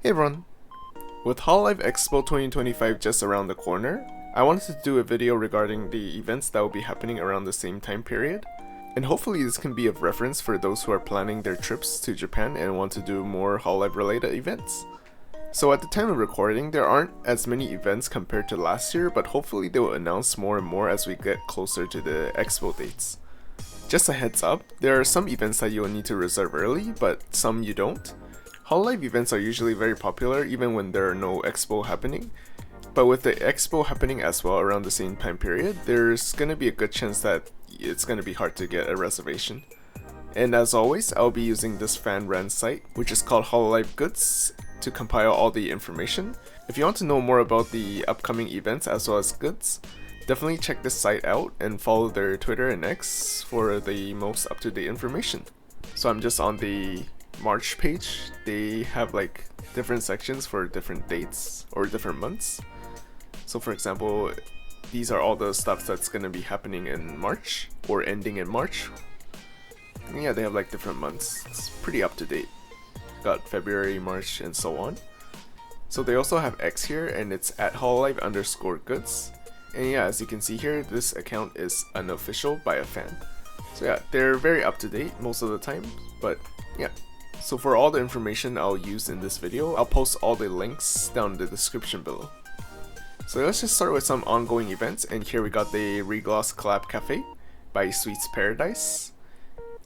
Hey everyone! With Hololive EXPO 2025 just around the corner, I wanted to do a video regarding the events that will be happening around the same time period, and hopefully this can be of reference for those who are planning their trips to Japan and want to do more Hololive related events. So at the time of recording, there aren't as many events compared to last year, but hopefully they will announce more and more as we get closer to the Expo dates. Just a heads up, there are some events that you will need to reserve early, but some you don't. Hololive events are usually very popular even when there are no expo happening, but with the expo happening as well around the same time period, there's gonna be a good chance that it's gonna be hard to get a reservation. And as always, I'll be using this fan-ran site, which is called Hololive Goods, to compile all the information. If you want to know more about the upcoming events as well as goods, definitely check this site out and follow their Twitter and X for the most up-to-date information. So I'm just on the March page. They have like different sections for different dates or different months. So for example, these are all the stuff that's gonna be happening in March or ending in March. And yeah, they have like different months. It's pretty up to date. Got February, March, and so on. So they also have X here, and it's at Hololive_goods. And yeah, as you can see here, this account is unofficial by a fan. So yeah, they're very up to date most of the time, but yeah. So for all the information I'll use in this video, I'll post all the links down in the description below. So let's just start with some ongoing events, and here we got the ReGLOSS Collab Cafe by Sweets Paradise.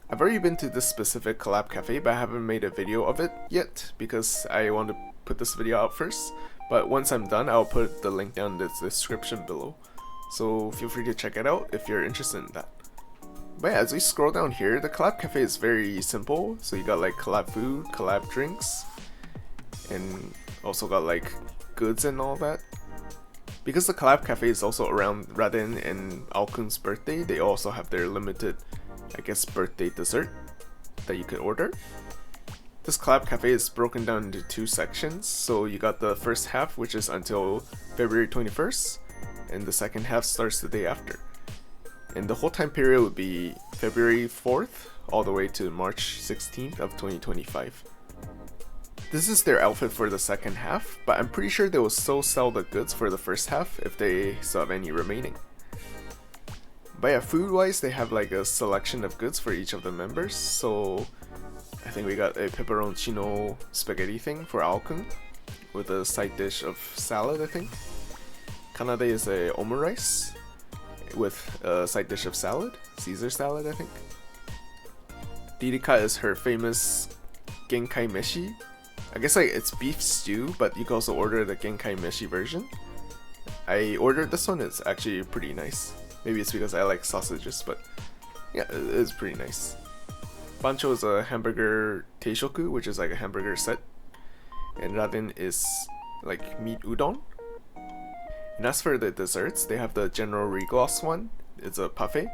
I've already been to this specific collab cafe, but I haven't made a video of it yet because I want to put this video out first. But once I'm done, I'll put the link down in the description below. So feel free to check it out if you're interested in that. But yeah, as we scroll down here, the collab cafe is very simple. So you got like collab food, collab drinks, and also got like goods and all that. Because the collab cafe is also around Raden and Alkun's birthday, they also have their limited, I guess, birthday dessert that you could order. This collab cafe is broken down into two sections. So you got the first half, which is until February 21st, and the second half starts the day after. And the whole time period would be February 4th all the way to March 16th of 2025. This is their outfit for the second half, but I'm pretty sure they will still sell the goods for the first half if they still have any remaining. But yeah, food wise, they have like a selection of goods for each of the members. So I think we got a pepperoncino spaghetti thing for Alkun with a side dish of salad, I think. Kanade is a omurice with a side dish of salad, Caesar salad, I think. Ririka is her famous genkai meshi. I guess like it's beef stew, but you can also order the genkai meshi version. I ordered this one, it's actually pretty nice. Maybe it's because I like sausages, but yeah, it is pretty nice. Bancho is a hamburger teishoku, which is like a hamburger set. And Raden is like meat udon. And as for the desserts, they have the general ReGLOSS one, it's a parfait,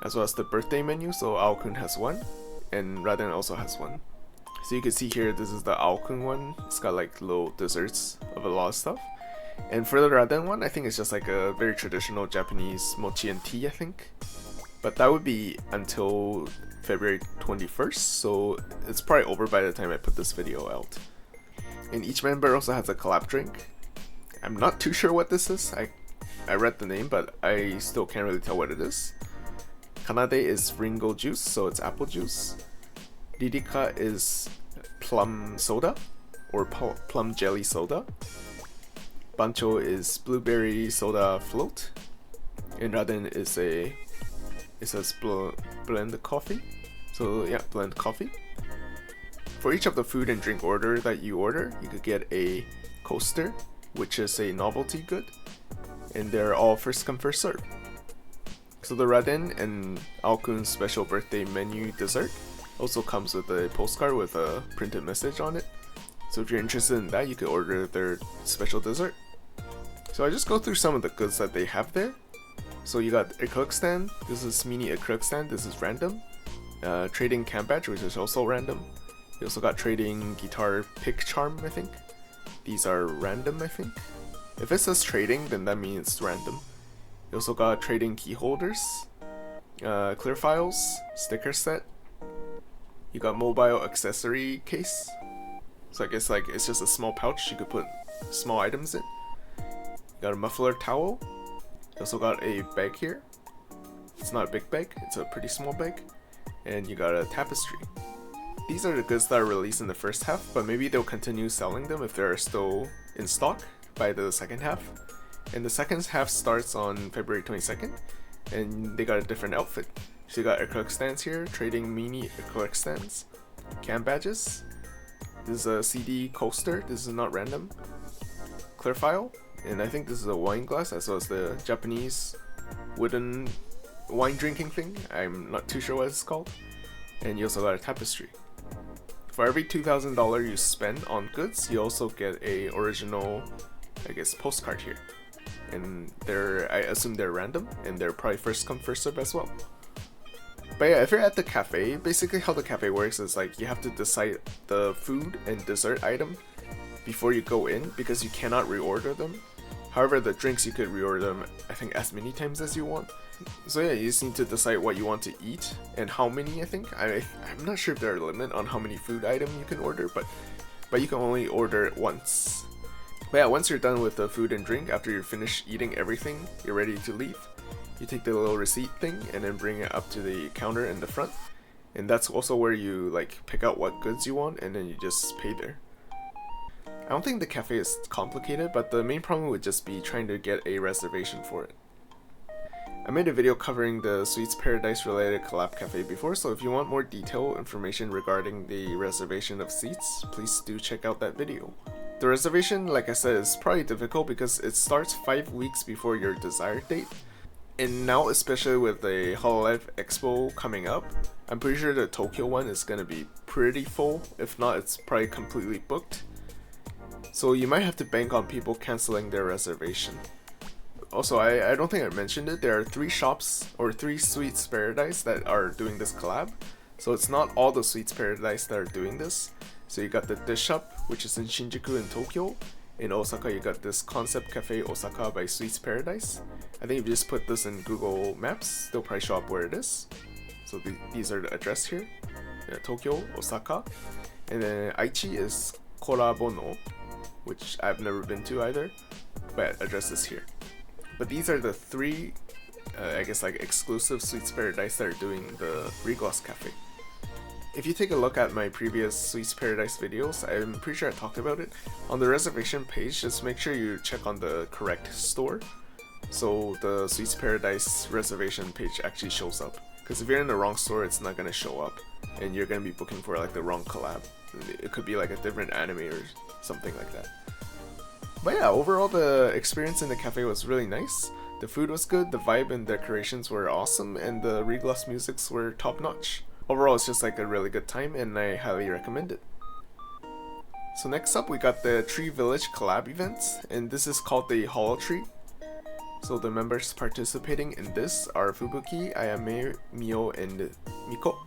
as well as the birthday menu, so Aokun has one, and Raden also has one. So you can see here, this is the Aokun one, it's got like little desserts of a lot of stuff. And for the Raden one, I think it's just like a very traditional Japanese mochi and tea, I think. But that would be until February 21st, so it's probably over by the time I put this video out. And each member also has a collab drink. I'm not too sure what this is. I read the name, but I still can't really tell what it is. Kanade is Ringo juice, so it's apple juice. Ririka is plum soda, or plum jelly soda. Bancho is blueberry soda float. And Raden is it says blend coffee. So yeah, blend coffee. For each of the food and drink order that you order, you could get a coaster, which is a novelty good, and they're all first come first serve. So the Raden and Alkun's special birthday menu dessert also comes with a postcard with a printed message on it. So if you're interested in that, you could order their special dessert. So I just go through some of the goods that they have there. So you got acrylic stand, this is mini acrylic stand, this is random. Trading camp badge, which is also random. You also got trading guitar pick charm, I think. These are random, I think. If it says trading, then that means it's random. You also got trading key holders, clear files, sticker set. You got mobile accessory case, So I guess like it's just a small pouch you could put small items in. You got a muffler towel. You also got a bag here. It's not a big bag, it's a pretty small bag. And you got a tapestry. These are the goods that are released in the first half, but maybe they'll continue selling them if they're still in stock by the second half. And the second half starts on February 22nd, and they got a different outfit. So you got acrylic stands here, trading mini acrylic stands, cam badges. This is a CD coaster, this is not random. Clear file, and I think this is a wine glass, as well as the Japanese wooden wine drinking thing. I'm not too sure what it's called. And you also got a tapestry. For every $2,000 you spend on goods, you also get a original, I guess, postcard here. And I assume they're random, and they're probably first come first serve as well. But yeah, if you're at the cafe, basically how the cafe works is like you have to decide the food and dessert item before you go in, because you cannot reorder them. However, the drinks you could reorder them, I think, as many times as you want. So yeah, you just need to decide what you want to eat and how many. I think I'm not sure if there's a limit on how many food item you can order, but you can only order it once. But yeah, once you're done with the food and drink, after you're finished eating everything, you're ready to leave. You take the little receipt thing and then bring it up to the counter in the front, and that's also where you like pick out what goods you want, and then you just pay there. I don't think the cafe is complicated, but the main problem would just be trying to get a reservation for it. I made a video covering the Sweets Paradise related collab cafe before, so if you want more detailed information regarding the reservation of seats, please do check out that video. The reservation, like I said, is probably difficult because it starts 5 weeks before your desired date. And now, especially with the Hololive EXPO coming up, I'm pretty sure the Tokyo one is going to be pretty full. If not, it's probably completely booked. So you might have to bank on people canceling their reservation. Also, I don't think I mentioned it, there are 3 shops or 3 Sweets Paradise that are doing this collab. So it's not all the Sweets Paradise that are doing this. So you got the Dish Shop, which is in Shinjuku in Tokyo. In Osaka, you got this Concept Cafe Osaka by Sweets Paradise. I think if you just put this in Google Maps, they'll probably show up where it is. So these are the address here. Tokyo, Osaka. And then Aichi is Korabono, which I've never been to either, but address is here. But these are the 3, I guess like exclusive Sweets Paradise that are doing the ReGLOSS cafe. If you take a look at my previous Sweets Paradise videos, I'm pretty sure I talked about it. On the reservation page, just make sure you check on the correct store, so the Sweets Paradise reservation page actually shows up. Because if you're in the wrong store, it's not going to show up, and you're going to be booking for like the wrong collab. It could be like a different anime or something like that. But yeah, overall the experience in the cafe was really nice. The food was good, the vibe and decorations were awesome, and the ReGLOSS musics were top notch. Overall, it's just like a really good time, and I highly recommend it. So next up, we got the Tree Village collab events, and this is called the Holotree. So the members participating in this are Fubuki, Ayame, Mio, and Miko.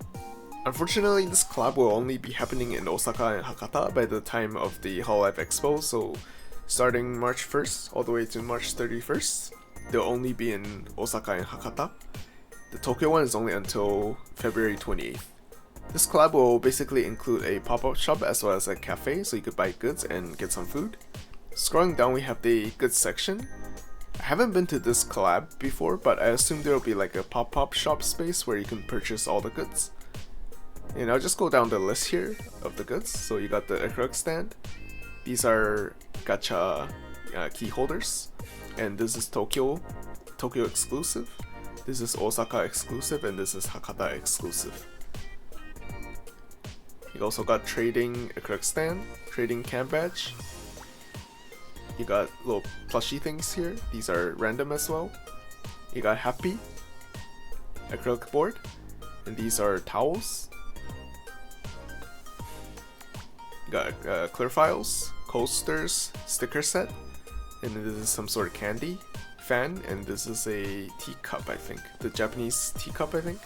Unfortunately, this collab will only be happening in Osaka and Hakata by the time of the Hololive EXPO, so starting March 1st all the way to March 31st, they'll only be in Osaka and Hakata. The Tokyo one is only until February 28th. This collab will basically include a pop-up shop as well as a cafe, so you could buy goods and get some food. Scrolling down, we have the goods section. I haven't been to this collab before, but I assume there will be like a pop-up shop space where you can purchase all the goods. And I'll just go down the list here of the goods. So you got the acrylic stand. These are gacha key holders. And this is Tokyo exclusive. This is Osaka exclusive, and this is Hakata exclusive. You also got trading acrylic stand, trading cam badge. You got little plushy things here. These are random as well. You got happy, acrylic board, and these are towels. You got clear files, coasters, sticker set, and this is some sort of candy, fan, and this is a teacup, I think. The Japanese teacup, I think.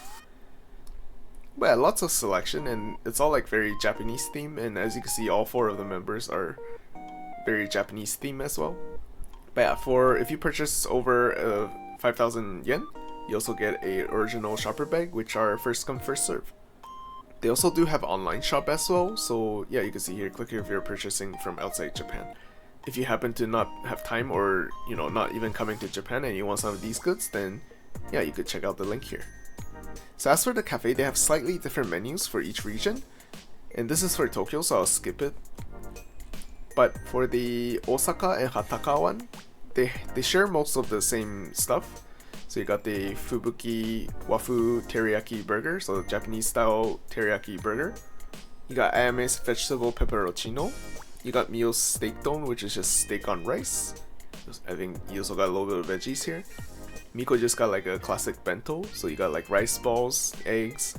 But yeah, lots of selection, and it's all like very Japanese theme, and as you can see, all 4 of the members are very Japanese theme as well. But yeah, if you purchase over 5,000 yen, you also get a original shopper bag, which are first come first serve. They also do have online shop as well, so yeah, you can see here, click here if you're purchasing from outside Japan. If you happen to not have time or, you know, not even coming to Japan and you want some of these goods, then yeah, you could check out the link here. So as for the cafe, they have slightly different menus for each region, and this is for Tokyo, so I'll skip it. But for the Osaka and Hataka one, they share most of the same stuff. So you got the Fubuki Wafu Teriyaki Burger, so Japanese style teriyaki burger. You got Ayame's vegetable pepperoncino. You got Mio's steak don, which is just steak on rice. I think you also got a little bit of veggies here. Miko just got like a classic bento, so you got like rice balls, eggs,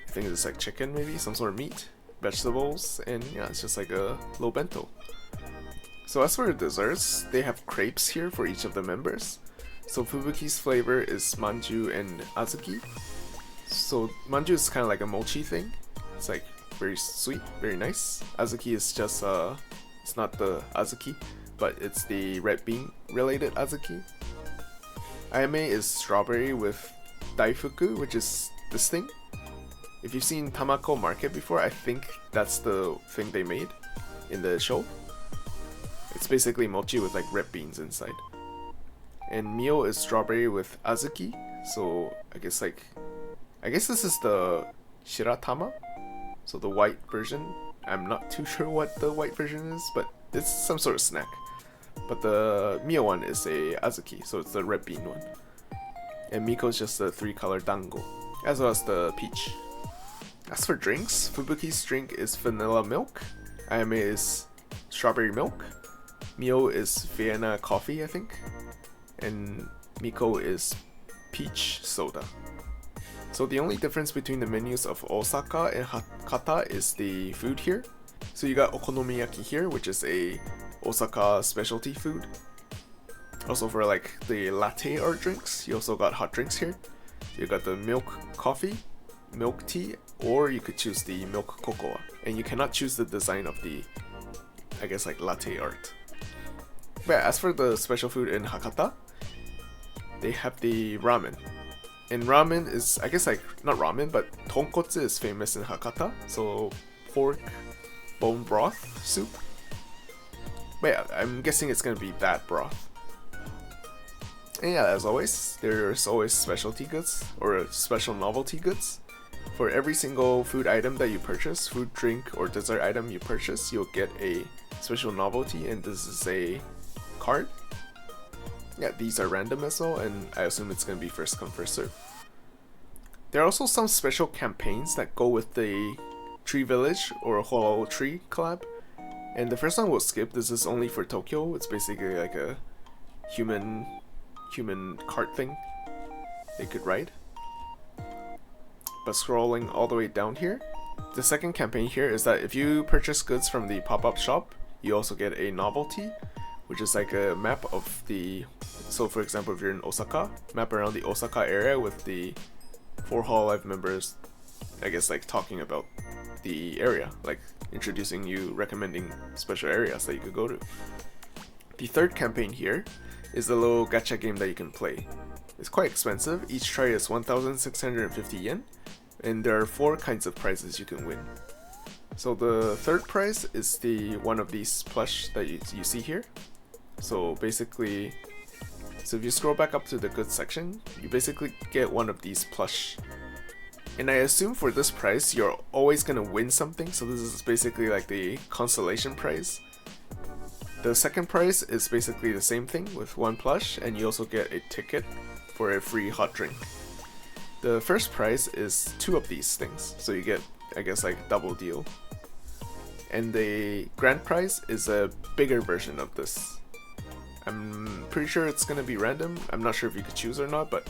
I think it's like chicken maybe, some sort of meat, vegetables, and yeah, it's just like a little bento. So as for the desserts, they have crepes here for each of the members. So Fubuki's flavor is manju and azuki. So manju is kind of like a mochi thing. It's like very sweet, very nice. Azuki is just it's not the azuki, but it's the red bean related azuki. Ayame is strawberry with daifuku, which is this thing. If you've seen Tamako Market before, I think that's the thing they made in the show. It's basically mochi with like red beans inside. And Mio is strawberry with azuki, so I guess this is the shiratama, so the white version. I'm not too sure what the white version is, but it's some sort of snack. But the Mio one is a azuki, so it's the red bean one. And Miko's just the 3-color dango, as well as the peach. As for drinks, Fubuki's drink is vanilla milk, Ayame is strawberry milk, Mio is Vienna coffee, I think, and Miko is peach soda. So the only difference between the menus of Osaka and Hakata is the food here. So you got okonomiyaki here, which is a Osaka specialty food. Also for like the latte art drinks, you also got hot drinks here. You got the milk coffee, milk tea, or you could choose the milk cocoa. And you cannot choose the design of the, I guess, like latte art. But as for the special food in Hakata, they have the ramen. And ramen is, I guess, like, not ramen, but tonkotsu is famous in Hakata. So pork bone broth soup. But yeah, I'm guessing it's gonna be that broth. And yeah, as always, there's always specialty goods or special novelty goods. For every single food item that you purchase, food, drink, or dessert item you purchase, you'll get a special novelty, and this is a card. Yeah, these are random as well, and I assume it's gonna be first come, first serve. There are also some special campaigns that go with the Tree Village or Holotree collab. And the first one we'll skip. This is only for Tokyo. It's basically like a human cart thing they could ride. But scrolling all the way down here, the second campaign here is that if you purchase goods from the pop-up shop, you also get a novelty, which is like a map of the, so for example, if you're in Osaka, map around the Osaka area with the 4 Hololive members, I guess, like talking about the area, like introducing you, recommending special areas that you could go to. The third campaign here is the little gacha game that you can play. It's quite expensive. Each try is 1,650 yen, and there are 4 kinds of prizes you can win. So the third prize is the one of these plush that you see here. So basically, if you scroll back up to the goods section, you basically get one of these plush. And I assume for this prize, you're always gonna win something, so this is basically like the consolation prize. The second prize is basically the same thing with 1 plush, and you also get a ticket for a free hot drink. The first prize is 2 of these things, so you get, I guess, like double deal. And the grand prize is a bigger version of this. I'm pretty sure it's gonna be random. I'm not sure if you could choose or not, but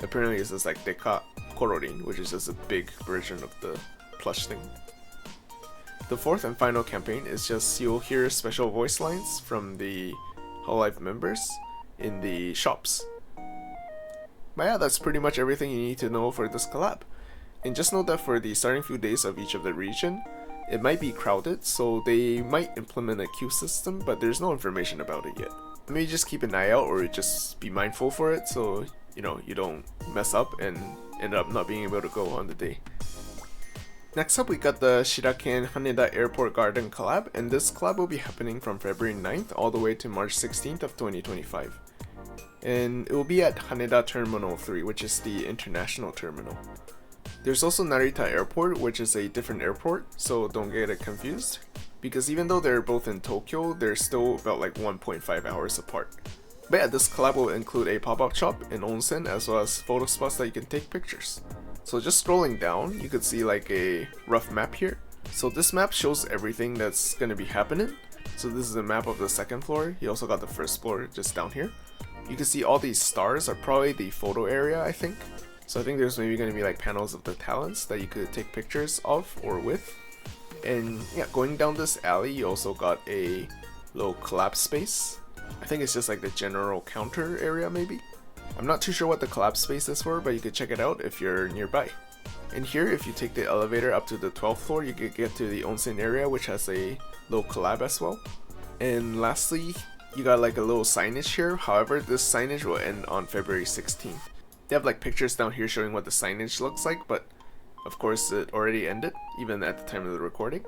apparently it's just like Deka Kororin, which is just a big version of the plush thing. The fourth and final campaign is just you'll hear special voice lines from the Hololive members in the shops. But yeah, that's pretty much everything you need to know for this collab. And just know that for the starting few days of each of the region, it might be crowded, so they might implement a queue system, but there's no information about it yet. Maybe just keep an eye out or just be mindful for it so you don't mess up and end up not being able to go on the day. Next up, we got the Shiraken Haneda Airport Garden collab, and this collab will be happening from February 9th all the way to March 16th of 2025. And it will be at Haneda Terminal 3, which is the international terminal. There's also Narita Airport, which is a different airport, so don't get it confused, because even though they're both in Tokyo, they're still about like 1.5 hours apart. But yeah, this collab will include a pop-up shop, an onsen, as well as photo spots that you can take pictures. So just scrolling down, you could see like a rough map here. So this map shows everything that's going to be happening. So this is a map of the second floor. You also got the first floor just down here. You can see all these stars are probably the photo area, I think. So I think there's maybe going to be like panels of the talents that you could take pictures of or with. And yeah, going down this alley, you also got a little collab space. I think it's just like the general counter area maybe. I'm not too sure what the collab space is for, but you could check it out if you're nearby. And here, if you take the elevator up to the 12th floor, you could get to the onsen area, which has a little collab as well. And lastly, you got like a little signage here. However, this signage will end on February 16th. They have like pictures down here showing what the signage looks like, but of course it already ended, even at the time of the recording.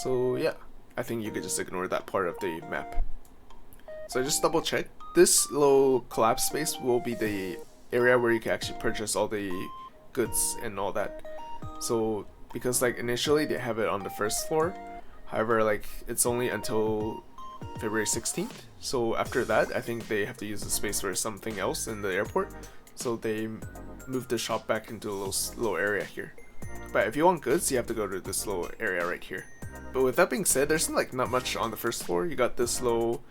So yeah, I think you could just ignore that part of the map. So I just double checked. This little collab space will be the area where you can actually purchase all the goods and all that. So because like initially they have it on the first floor, however like it's only until February 16th. So after that, I think they have to use the space for something else in the airport. So they moved the shop back into a little area here. But if you want goods, you have to go to this little area right here. But with that being said, there's like not much on the first floor. You got this little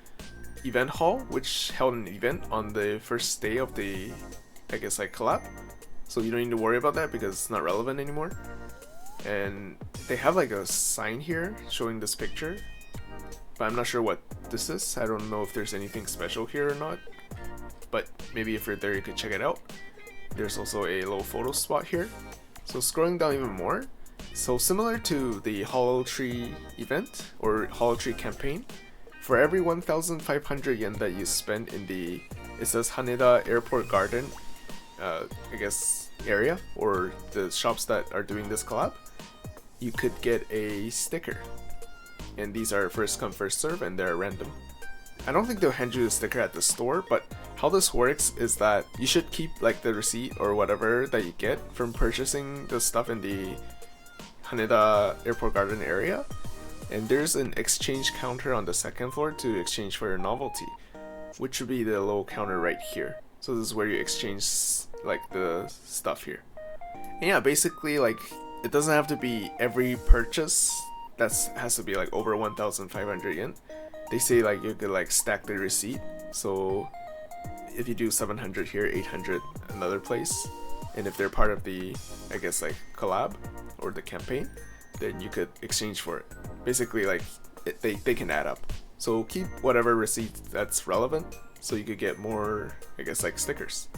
event hall, which held an event on the first day of the, I guess like collab. So you don't need to worry about that because it's not relevant anymore. And they have like a sign here showing this picture, but I'm not sure what this is. I don't know if there's anything special here or not, but maybe if you're there you could check it out. There's also a little photo spot here. So scrolling down even more, so similar to the Holotree event or Holotree campaign, for every 1,500 yen that you spend in the, it says Haneda Airport Garden, I guess area, or the shops that are doing this collab, you could get a sticker. And these are first come first serve and they're random. I don't think they'll hand you the sticker at the store, but how this works is that you should keep like the receipt or whatever that you get from purchasing the stuff in the Haneda Airport Garden area. And there's an exchange counter on the second floor to exchange for your novelty, which would be the little counter right here. So this is where you exchange like the stuff here. And yeah, basically like it doesn't have to be every purchase has to be like over 1,500 yen. They say like you could like stack the receipt. So if you do 700 here, 800 another place, and if they're part of the, I guess like collab or the campaign, then you could exchange for it. Basically like they can add up. So keep whatever receipt that's relevant so you could get more, I guess like stickers.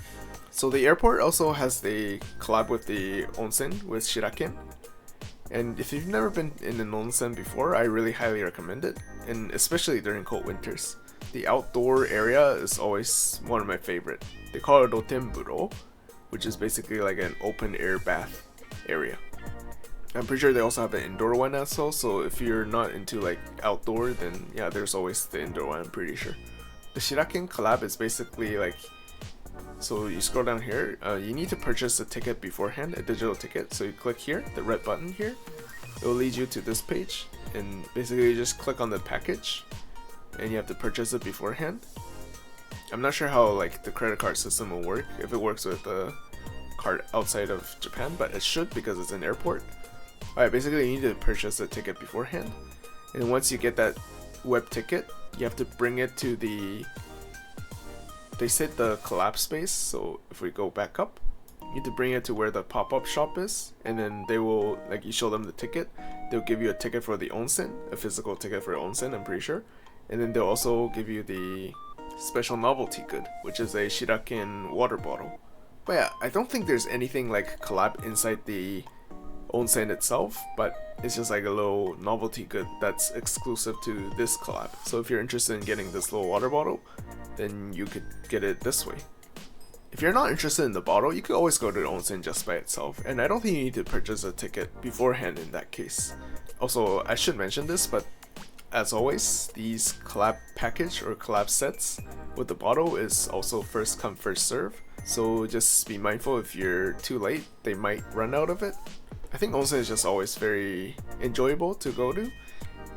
So the airport also has the collab with the onsen with Shiraken. And if you've never been in an onsen before, I really highly recommend it, and especially during cold winters. The outdoor area is always one of my favorite. They call it Rotenburo, which is basically like an open air bath area. I'm pretty sure they also have an indoor one as well, so if you're not into like outdoor, then yeah, there's always the indoor one, I'm pretty sure. The Shiraken collab is basically like, so you scroll down here, you need to purchase a ticket beforehand, a digital ticket. So you click here, the red button here, it will lead you to this page, and basically you just click on the package and you have to purchase it beforehand. I'm not sure how like the credit card system will work, if it works with a card outside of Japan, but it should because it's an airport. Alright, basically you need to purchase a ticket beforehand, and once you get that web ticket, you have to bring it to the, they said the collab space, so if we go back up, you need to bring it to where the pop-up shop is, and then they will, like you show them the ticket, they'll give you a ticket for the onsen, a physical ticket for onsen, I'm pretty sure, and then they'll also give you the special novelty good, which is a Shiraken water bottle. But yeah, I don't think there's anything like collab inside the onsen itself, but it's just like a little novelty good that's exclusive to this collab. So if you're interested in getting this little water bottle, then you could get it this way. If you're not interested in the bottle, you could always go to the onsen just by itself, and I don't think you need to purchase a ticket beforehand in that case. Also, I should mention this, but as always, these collab package or collab sets with the bottle is also first come first serve, so just be mindful if you're too late, they might run out of it. I think onsen is just always very enjoyable to go to,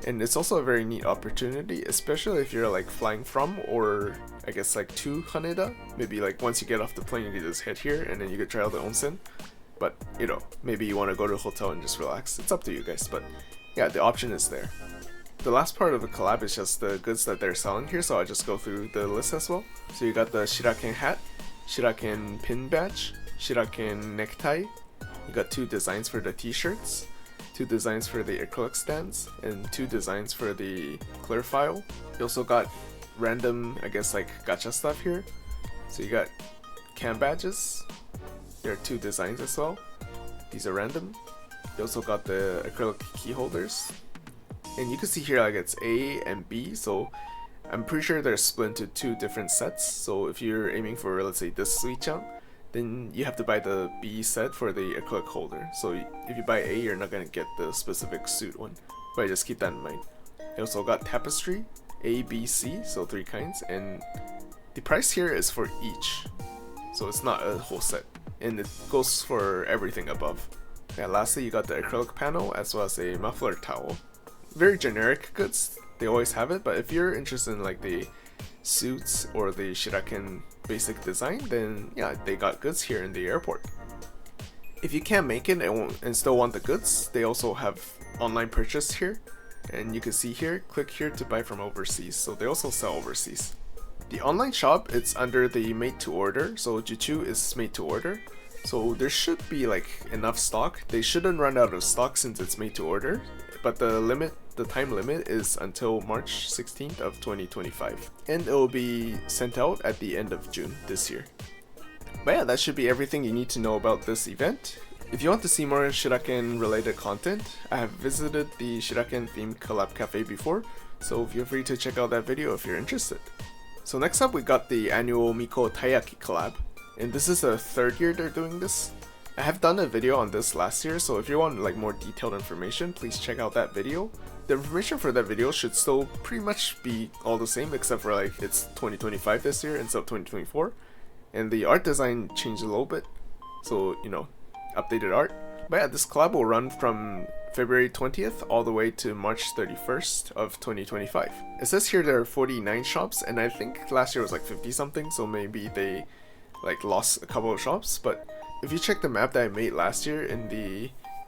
and it's also a very neat opportunity, especially if you're like flying from, or I guess like to Haneda. Maybe like once you get off the plane you can just head here and then you could try out the onsen. But you know, maybe you want to go to a hotel and just relax. It's up to you guys, but yeah, the option is there. The last part of the collab is just the goods that they're selling here, so I'll just go through the list as well. So you got the Shiraken hat, Shiraken pin badge, Shiraken necktie. You got 2 designs for the t-shirts, 2 designs for the acrylic stands, and 2 designs for the clear file. You also got random, I guess like gacha stuff here. So you got cam badges. There are 2 designs as well. These are random. You also got the acrylic key holders. And you can see here like it's A and B, so I'm pretty sure they're split into 2 different sets. So if you're aiming for, let's say, this Suichan, then you have to buy the B set for the acrylic holder. So if you buy A, you're not going to get the specific suit one, but just keep that in mind. You also got tapestry, A, B, C, so 3 kinds, and the price here is for each, so it's not a whole set, and it goes for everything above. Yeah, lastly you got the acrylic panel as well as a muffler towel. Very generic goods, they always have it, but if you're interested in like the suits or the Shiraken basic design, then yeah, they got goods here in the airport. If you can't make it and still want the goods, they also have online purchase here, and you can see here, click here to buy from overseas, so they also sell overseas. The online shop, it's under the made to order, so Juchu is made to order, so there should be like enough stock. They shouldn't run out of stock since it's made to order, but the time limit is until March 16th of 2025, and it will be sent out at the end of June this year. But yeah, that should be everything you need to know about this event. If you want to see more Shiraken related content, I have visited the Shiraken themed collab cafe before, so feel free to check out that video if you're interested. So next up we got the annual Miko Taiyaki collab, and this is the 3rd year they're doing this. I have done a video on this last year, so if you want like more detailed information, please check out that video. The information for that video should still pretty much be all the same, except for like it's 2025 this year instead of 2024, and the art design changed a little bit, so you know, updated art. But yeah, this collab will run from February 20th all the way to March 31st of 2025. It says here there are 49 shops, and I think last year was like 50 something, so maybe they like lost a couple of shops. But if you check the map that I made last year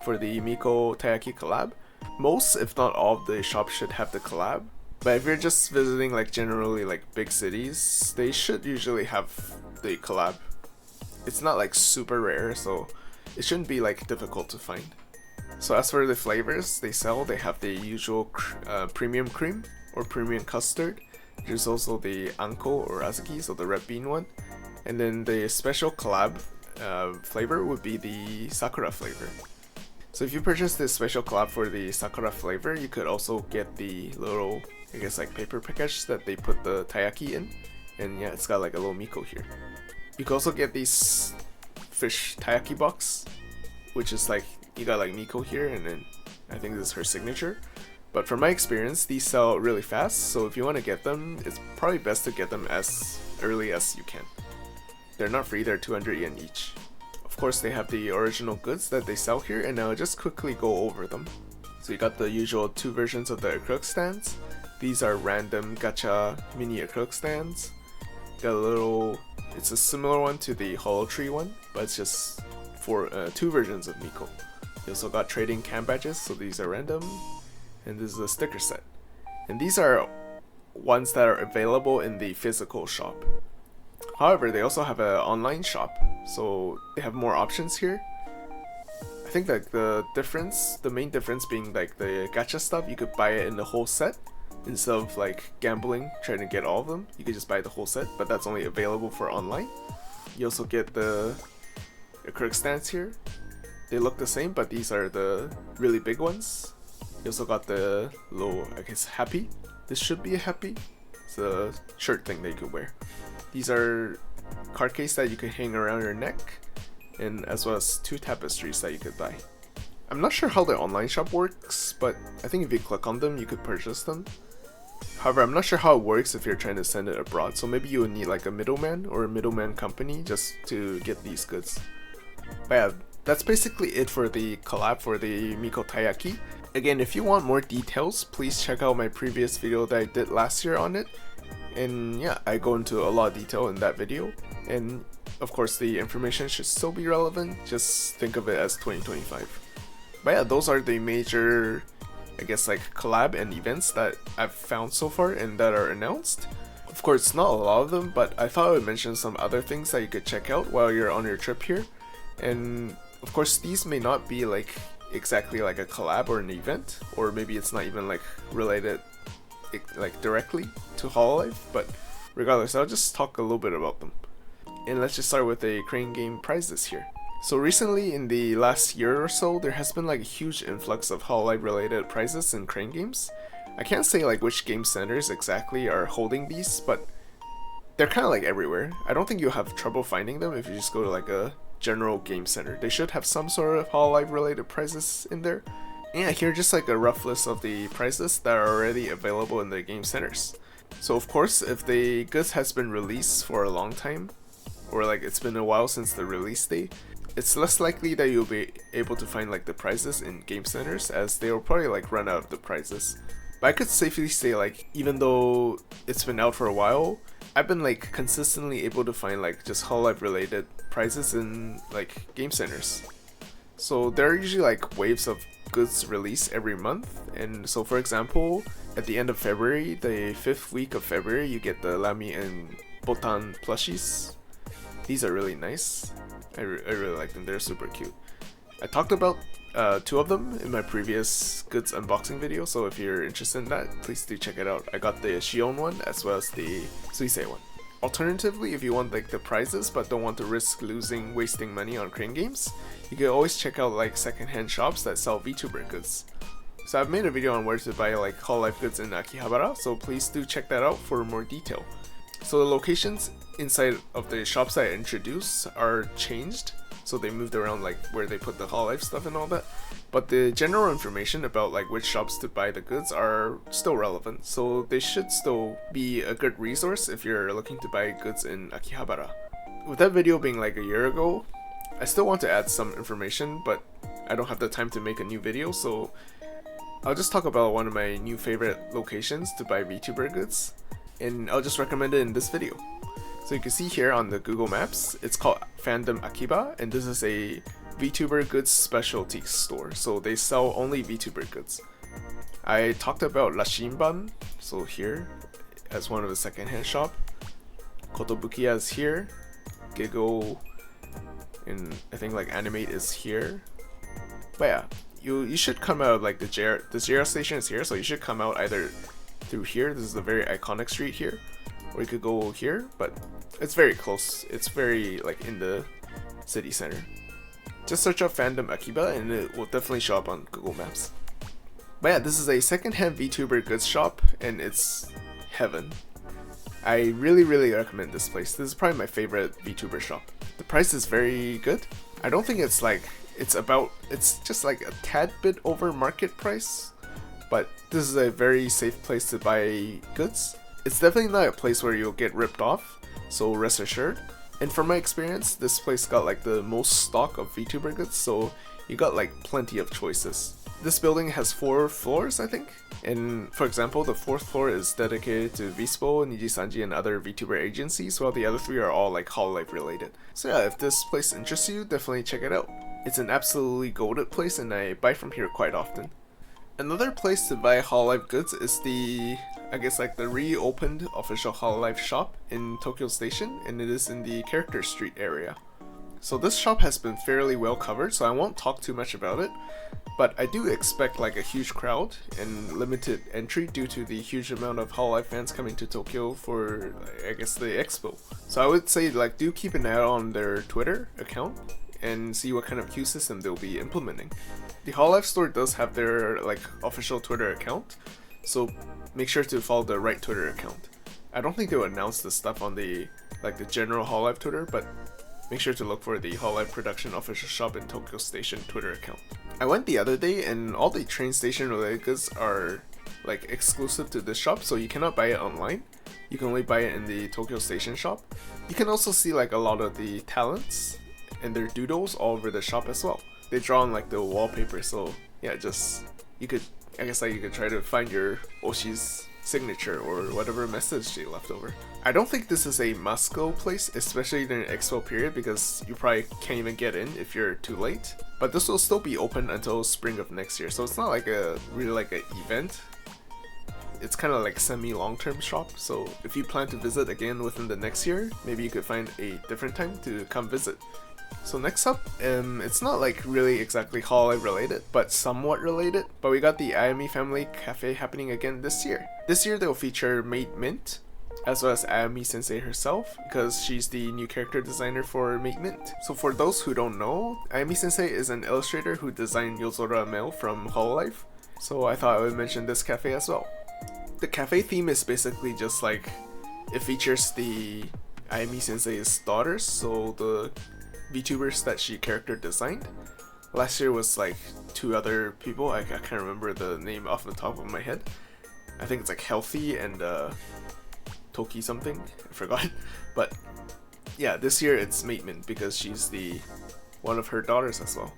for the Miko Taiyaki collab, most if not all of the shops should have the collab. But if you're just visiting like generally like big cities, they should usually have the collab. It's not like super rare, so it shouldn't be like difficult to find. So as for the flavors they sell, they have the usual premium cream or premium custard. There's also the anko or azuki, so the red bean one. And then the special collab flavor would be the sakura flavor. So if you purchase this special collab for the sakura flavor, you could also get the little, I guess like paper package that they put the taiyaki in. And yeah, it's got like a little Miko here. You can also get these fish taiyaki box, which is like, you got like Miko here, and then I think this is her signature. But from my experience, these sell really fast, so if you want to get them, it's probably best to get them as early as you can. They're not free, they're 200 yen each. Of course, they have the original goods that they sell here, and I'll just quickly go over them. So you got the usual 2 versions of the acrylic stands. These are random gacha mini acrylic stands. Got a little, it's a similar one to the Holotree one, but it's just for 2 versions of Miko. You also got trading cam badges, so these are random, and this is a sticker set. And these are ones that are available in the physical shop. However, they also have an online shop, so they have more options here. I think like the main difference being like the gacha stuff, you could buy it in the whole set. Instead of like gambling, trying to get all of them, you could just buy the whole set, but that's only available for online. You also get the acrylic stands here. They look the same, but these are the really big ones. You also got the little, I guess, happy. This should be a happy. It's a shirt thing that you could wear. These are card case that you could hang around your neck, and as well as 2 tapestries that you could buy. I'm not sure how the online shop works, but I think if you click on them, you could purchase them. However, I'm not sure how it works if you're trying to send it abroad, so maybe you would need like a middleman or a middleman company just to get these goods. But yeah, that's basically it for the collab for the Miko Taiyaki. Again, if you want more details, please check out my previous video that I did last year on it. And yeah, I go into a lot of detail in that video. And of course, the information should still be relevant, just think of it as 2025. But yeah, those are the major, I guess, like collab and events that I've found so far and that are announced. Of course, not a lot of them, but I thought I would mention some other things that you could check out while you're on your trip here. And of course, these may not be like exactly like a collab or an event, or maybe it's not even like related like directly to Hololive, but regardless, I'll just talk a little bit about them. And let's just start with the crane game prizes here. So recently, in the last year or so, there has been like a huge influx of Hololive related prizes in crane games. I can't say like which game centers exactly are holding these, but they're kind of like everywhere. I don't think you'll have trouble finding them if you just go to like a general game center. They should have some sort of Hololive related prizes in there. And yeah, here just like a rough list of the prizes that are already available in the game centers. So of course, if the goods has been released for a long time, or like it's been a while since the release date, it's less likely that you'll be able to find like the prizes in game centers, as they will probably like run out of the prizes. But I could safely say like even though it's been out for a while, I've been like consistently able to find like just Hololive related prizes in like game centers. So there are usually like waves of goods released every month, and so for example, at the end of February, the 5th week of February, you get the Lamy and Botan plushies. These are really nice. I really like them, they're super cute. I talked about 2 of them in my previous goods unboxing video, so if you're interested in that, please do check it out. I got the Shion one as well as the Suisei one. Alternatively, if you want like the prizes but don't want to risk wasting money on crane games, you can always check out like secondhand shops that sell VTuber goods. So I've made a video on where to buy like Hololive goods in Akihabara, so please do check that out for more detail. So the locations inside of the shops I introduced are changed, so they moved around like where they put the Hololive stuff and all that, but the general information about like which shops to buy the goods are still relevant, so they should still be a good resource if you're looking to buy goods in Akihabara. With that video being like a year ago, I still want to add some information, but I don't have the time to make a new video, so I'll just talk about one of my new favorite locations to buy VTuber goods, and I'll just recommend it in this video. So you can see here on the Google Maps, it's called Fandom Akiba, and this is a VTuber goods specialty store, so they sell only VTuber goods. I talked about Lashinban, so here, as one of the secondhand shop. Kotobukiya is here, Giggle, and I think like Animate is here. But yeah, you should come out of like the JR station is here, so you should come out either through here, this is a very iconic street here, or you could go here, but it's very close, it's very like in the city center. Just search up Fandom Akiba and it will definitely show up on Google Maps. But yeah, this is a secondhand VTuber goods shop and it's heaven. I really recommend this place. This is probably my favorite VTuber shop. The price is very good. I don't think it's like, it's just like a tad bit over market price, but this is a very safe place to buy goods. It's definitely not a place where you'll get ripped off, so rest assured. And from my experience, this place got like the most stock of VTuber goods, so you got like plenty of choices. This building has 4 floors, I think. And for example, the 4th floor is dedicated to Vispo, Nijisanji, and other VTuber agencies, while the other 3 are all like Hololive related. So yeah, if this place interests you, definitely check it out. It's an absolutely goated place and I buy from here quite often. Another place to buy Hololive goods is the, I guess like the reopened official Hololive shop in Tokyo Station, and it is in the Character Street area. So this shop has been fairly well covered, so I won't talk too much about it, but I do expect like a huge crowd and limited entry due to the huge amount of Hololive fans coming to Tokyo for, I guess, the expo. So I would say like do keep an eye on their Twitter account and see what kind of queue system they'll be implementing. The Hololive store does have their like official Twitter account, so make sure to follow the right Twitter account. I don't think they'll announce this stuff on the general Hololive Twitter, but make sure to look for the Hololive Production official shop in Tokyo Station Twitter account. I went the other day and all the train station related goods are like exclusive to this shop, so you cannot buy it online. You can only buy it in the Tokyo Station shop. You can also see like a lot of the talents and their doodles all over the shop as well. They draw on like the wallpaper, so yeah, just you could try to find your Oshi's signature or whatever message she left over. I don't think this is a must-go place, especially during expo period, because you probably can't even get in if you're too late. But this will still be open until spring of next year, so it's not like a really like an event. It's kind of like semi-long-term shop, so if you plan to visit again within the next year, maybe you could find a different time to come visit. So next up, it's not like really exactly Hololive related, but somewhat related. But we got the Ayamy Family Cafe happening again this year. This year they'll feature Maid Mint, as well as Ayamy Sensei herself, because she's the new character designer for Maid Mint. So for those who don't know, Ayamy Sensei is an illustrator who designed Yozora Mail from Hololive. So I thought I would mention this cafe as well. The cafe theme is basically just like, it features the Ayamy Sensei's daughters, so the VTubers that she character designed. Last year was like 2 other people, I can't remember the name off the top of my head. I think it's like Healthy and Toki something, I forgot. But yeah, this year it's Maid Mint because she's one of her daughters as well.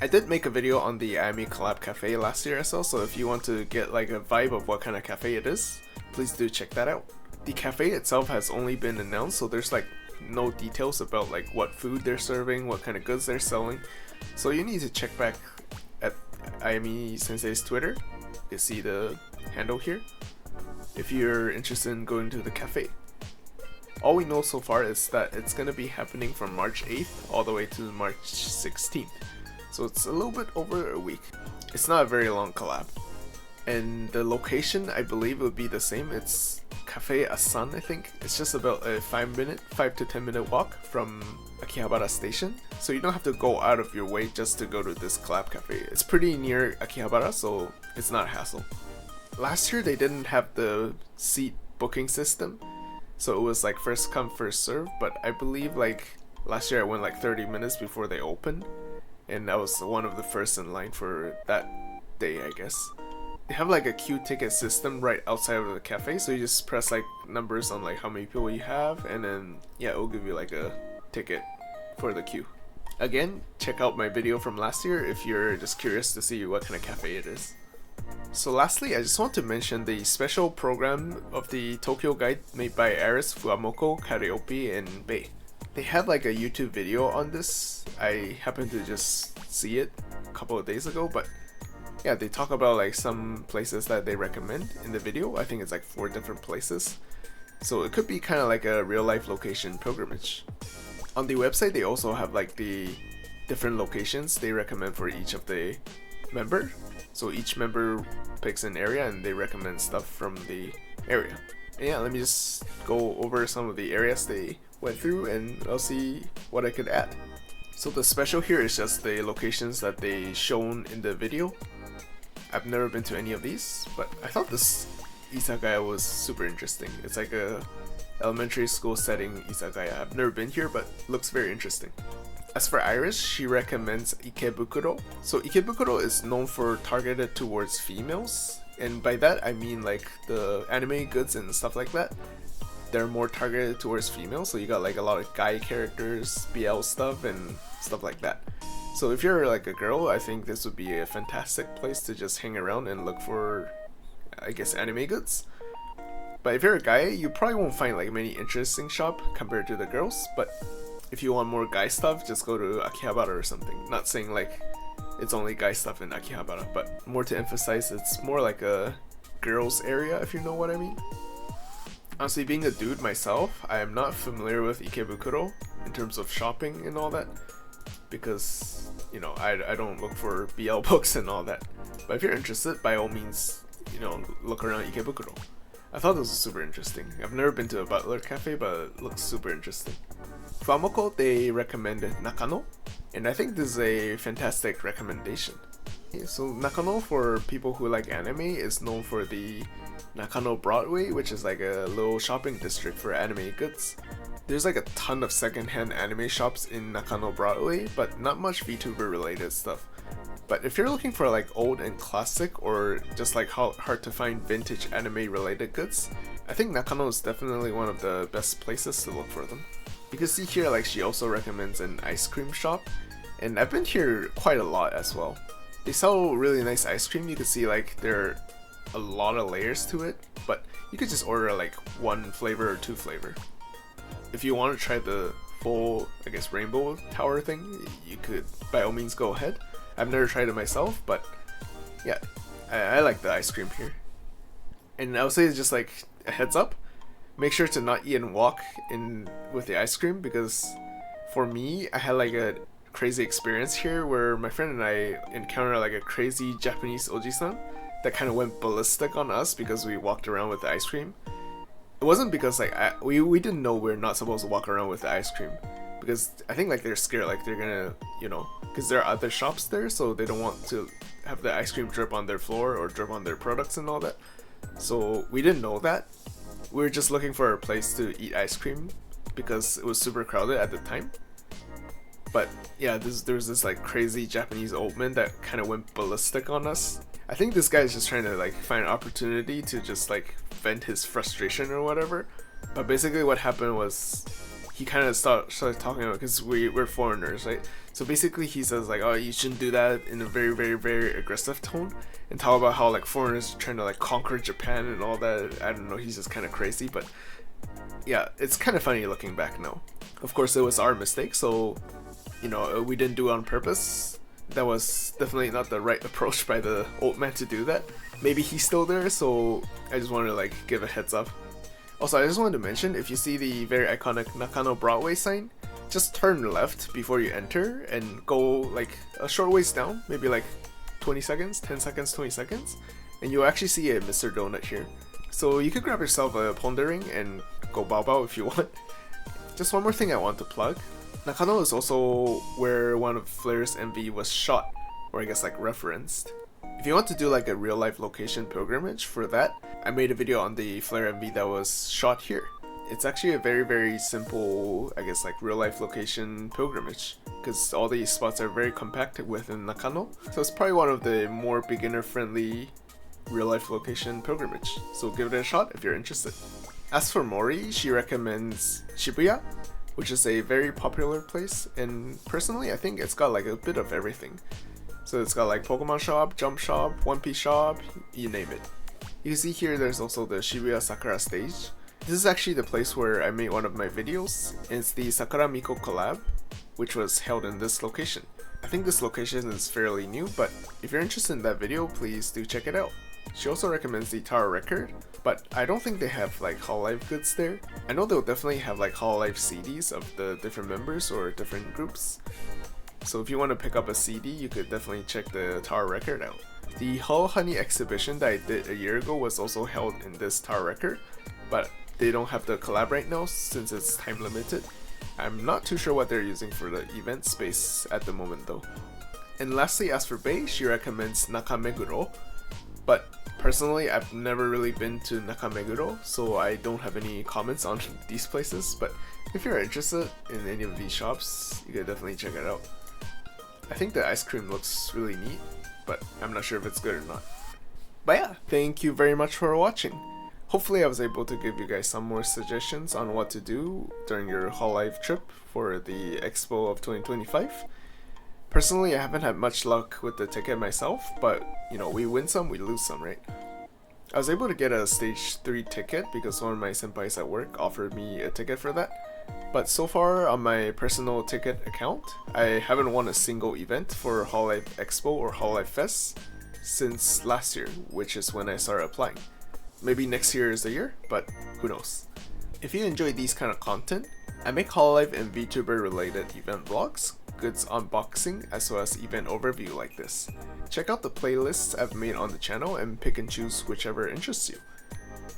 I did make a video on the Ayamy Collab Cafe last year as well, so if you want to get like a vibe of what kind of cafe it is, please do check that out. The cafe itself has only been announced, so there's like no details about like what food they're serving, what kind of goods they're selling. So you need to check back at Ayamy Sensei's Twitter. You can see the handle here if you're interested in going to the cafe. All we know so far is that it's gonna be happening from March 8th all the way to March 16th. So it's a little bit over a week. It's not a very long collab. And the location, I believe, would be the same. It's Cafe Asan, I think. It's just about a 5 to 10 minute walk from Akihabara Station. So you don't have to go out of your way just to go to this collab cafe. It's pretty near Akihabara, so it's not a hassle. Last year they didn't have the seat booking system, so it was like first come first serve, but I believe like last year I went like 30 minutes before they opened, and I was one of the first in line for that day, I guess. They have like a queue ticket system right outside of the cafe, so you just press like numbers on like how many people you have, and then yeah, it will give you like a ticket for the queue. Again, check out my video from last year if you're just curious to see what kind of cafe it is. So lastly, I just want to mention the special program of the Tokyo Guide made by Aris, Fuamoko, Kareopi, and Bei. They had like a YouTube video on this. I happened to just see it a couple of days ago, but yeah, they talk about like some places that they recommend in the video. I think it's like 4 different places. So it could be kind of like a real life location pilgrimage. On the website, they also have like the different locations they recommend for each of the member. So each member picks an area and they recommend stuff from the area. And yeah, let me just go over some of the areas they went through and I'll see what I could add. So the special here is just the locations that they shown in the video. I've never been to any of these, but I thought this izakaya was super interesting. It's like a elementary school setting izakaya. I've never been here, but looks very interesting. As for Iris, she recommends Ikebukuro. So Ikebukuro is known for targeted towards females, and by that I mean like the anime goods and stuff like that. They're more targeted towards females, so you got like a lot of guy characters, BL stuff, and stuff like that. So if you're like a girl, I think this would be a fantastic place to just hang around and look for, I guess, anime goods. But if you're a guy, you probably won't find like many interesting shop compared to the girls, but if you want more guy stuff, just go to Akihabara or something. Not saying like it's only guy stuff in Akihabara, but more to emphasize, it's more like a girls area, if you know what I mean. Honestly, being a dude myself, I am not familiar with Ikebukuro in terms of shopping and all that, because, you know, I don't look for BL books and all that. But if you're interested, by all means, you know, look around Ikebukuro. I thought this was super interesting. I've never been to a butler cafe, but it looks super interesting. Fuamoko, they recommended Nakano, and I think this is a fantastic recommendation. Okay, so Nakano, for people who like anime, is known for the Nakano Broadway, which is like a little shopping district for anime goods. There's like a ton of secondhand anime shops in Nakano Broadway, but not much VTuber related stuff. But if you're looking for like old and classic or just like hard to find vintage anime related goods, I think Nakano is definitely one of the best places to look for them. You can see here like she also recommends an ice cream shop, and I've been here quite a lot as well. They sell really nice ice cream. You can see like there are a lot of layers to it, but you could just order like one flavor or two flavor. If you want to try the full, I guess, rainbow tower thing, you could by all means go ahead. I've never tried it myself, but yeah, I like the ice cream here. And I would say just like a heads up, make sure to not eat and walk in with the ice cream, because for me, I had like a crazy experience here where my friend and I encountered like a crazy Japanese oji-san that kind of went ballistic on us because we walked around with the ice cream. It wasn't because like we didn't know we're not supposed to walk around with the ice cream, because I think like they're scared like they're gonna, you know, because there are other shops there, so they don't want to have the ice cream drip on their floor or drip on their products and all that. So we didn't know that. We were just looking for a place to eat ice cream because it was super crowded at the time. But yeah, there was this like crazy Japanese old man that kind of went ballistic on us. I think this guy is just trying to like find an opportunity to just like vent his frustration or whatever. But basically what happened was he kind of started talking about, because we're foreigners, right? So basically he says like, oh, you shouldn't do that, in a very, very, very aggressive tone, and talk about how like foreigners are trying to like conquer Japan and all that. I don't know, he's just kind of crazy, but yeah, it's kind of funny looking back now. Of course, it was our mistake, so you know, we didn't do it on purpose. That was definitely not the right approach by the old man to do that. Maybe he's still there, so I just wanted to like give a heads up. Also, I just wanted to mention, if you see the very iconic Nakano Broadway sign, just turn left before you enter and go like a short ways down, maybe like 20 seconds, 10 seconds, 20 seconds, and you'll actually see a Mr. Donut here. So you could grab yourself a pondering and go bao bao if you want. Just one more thing I want to plug. Nakano is also where one of Flare's MV was shot, or I guess like referenced. If you want to do like a real life location pilgrimage for that, I made a video on the Flare MV that was shot here. It's actually a very, very simple, I guess like real life location pilgrimage, because all these spots are very compact within Nakano. So it's probably one of the more beginner friendly real life location pilgrimage. So give it a shot if you're interested. As for Mori, she recommends Shibuya, which is a very popular place, and personally I think it's got like a bit of everything. So it's got like Pokemon shop, jump shop, One Piece shop, you name it. You can see here there's also the Shibuya Sakura stage. This is actually the place where I made one of my videos, and it's the Sakura Miko collab, which was held in this location. I think this location is fairly new, but if you're interested in that video, please do check it out. She also recommends the Tower Record, but I don't think they have like Hololive goods there. I know they'll definitely have like Hololive CDs of the different members or different groups. So if you want to pick up a CD, you could definitely check the Tower Record out. The Holo Honey exhibition that I did a year ago was also held in this Tower Record, but they don't have the collab right now since it's time limited. I'm not too sure what they're using for the event space at the moment though. And lastly, as for Bay, she recommends Nakameguro, but personally I've never really been to Nakameguro, so I don't have any comments on these places, but if you're interested in any of these shops, you could definitely check it out. I think the ice cream looks really neat, but I'm not sure if it's good or not. But yeah, thank you very much for watching. Hopefully I was able to give you guys some more suggestions on what to do during your Hololive trip for the Expo of 2025. Personally, I haven't had much luck with the ticket myself, but you know, we win some, we lose some, right? I was able to get a stage 3 ticket because one of my senpais at work offered me a ticket for that. But so far on my personal ticket account, I haven't won a single event for Hololive Expo or Hololive Fest since last year, which is when I started applying. Maybe next year is the year, but who knows. If you enjoy these kind of content, I make Hololive and VTuber related event vlogs, goods unboxing, as well as event overview like this. Check out the playlists I've made on the channel and pick and choose whichever interests you.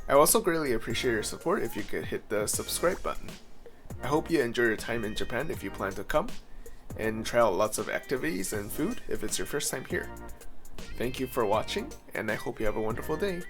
I also greatly appreciate your support if you could hit the subscribe button. I hope you enjoy your time in Japan if you plan to come, and try out lots of activities and food if it's your first time here. Thank you for watching, and I hope you have a wonderful day.